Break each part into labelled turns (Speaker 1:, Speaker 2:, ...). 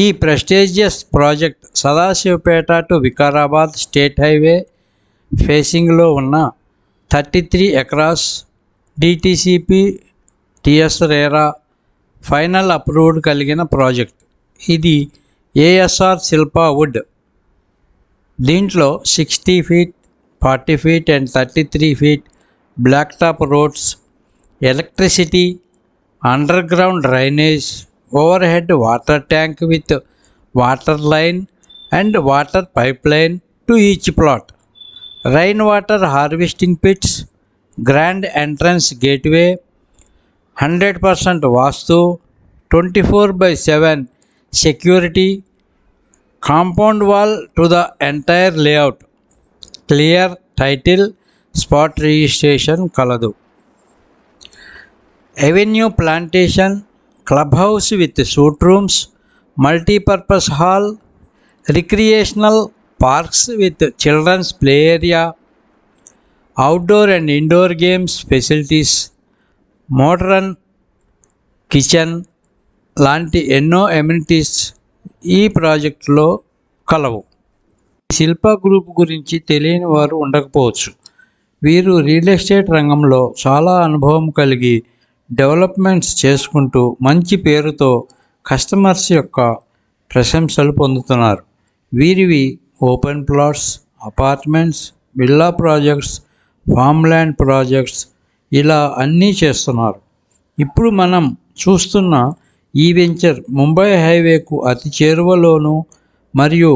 Speaker 1: ఈ prestigious project Sadashivpet to Vikarabad state highway ఫేసింగ్లో ఉన్న 33 acres DTCP TS RERA final approved కలిగిన ప్రాజెక్ట్. ఇది ఏఎస్ఆర్ శిల్పా వుడ్. దీంట్లో 60 feet, 40 feet and 33 feet black top roads, electricity, under ground drainage, over head water tank with water line and water pipe line to each plot, rain water harvesting pits, grand entrance gateway, 100% vastu, 24/7 security, compound wall to the entire layout, clear title, spot registration kaladu. Avenue plantation, clubhouse with suite rooms, multi-purpose hall, recreational parks with children's play area, outdoor and indoor games facilities, modern kitchen లాంటి ఎన్నో amenities ఈ ప్రాజెక్టులో కలవు. Shilpa group గురించి తెలియని వారు ఉండకపోవచ్చు. వీరు రియల్ ఎస్టేట్ రంగంలో చాలా అనుభవం కలిగి డెవలప్మెంట్స్ చేసుకుంటూ మంచి పేరుతో కస్టమర్స్ యొక్క ప్రశంసలు పొందుతున్నారు. వీరివి open plots, apartments, villa projects, farm land projects ఇలా అన్నీ చేస్తున్నారు. ఇప్పుడు మనం చూస్తున్న ఈ వెంచర్ ముంబై హైవేకు అతి చేరువలోను మరియు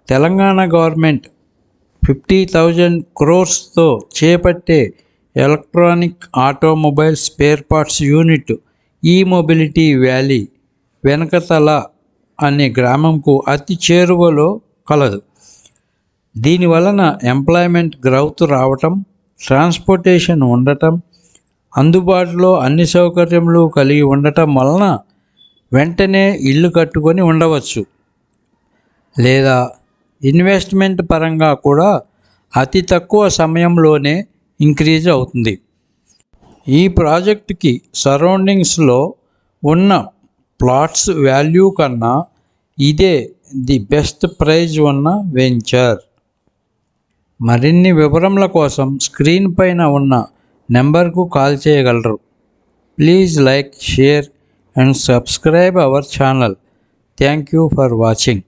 Speaker 1: తెలంగాణ గవర్నమెంట్ 50,000 crores చేపట్టే electronic automobile spare parts unit ఈ మొబిలిటీ వ్యాలీ వెనకతల అనే గ్రామంకు అతి చేరువలో కలదు. దీనివలన ఎంప్లాయ్మెంట్ గ్రౌత్ రావటం, ట్రాన్స్పోర్టేషన్ ఉండటం, అందుబాటులో అన్ని సౌకర్యములు కలిగి ఉండటం వలన వెంటనే ఇల్లు కట్టుకొని ఉండవచ్చు. లేదా ఇన్వెస్ట్మెంట్ పరంగా కూడా అతి తక్కువ సమయంలోనే ఇంక్రీజ్ అవుతుంది. ఈ ప్రాజెక్టుకి సరౌండింగ్స్లో ఉన్న ప్లాట్స్ వాల్యూ కన్నా ఇదే ది బెస్ట్ ప్రైజ్ ఉన్న వెంచర్. మరిన్ని వివరముల కోసం స్క్రీన్ పైన ఉన్న నెంబర్కు కాల్ చేయగలరు. Please like, share and subscribe our channel. Thank you for watching.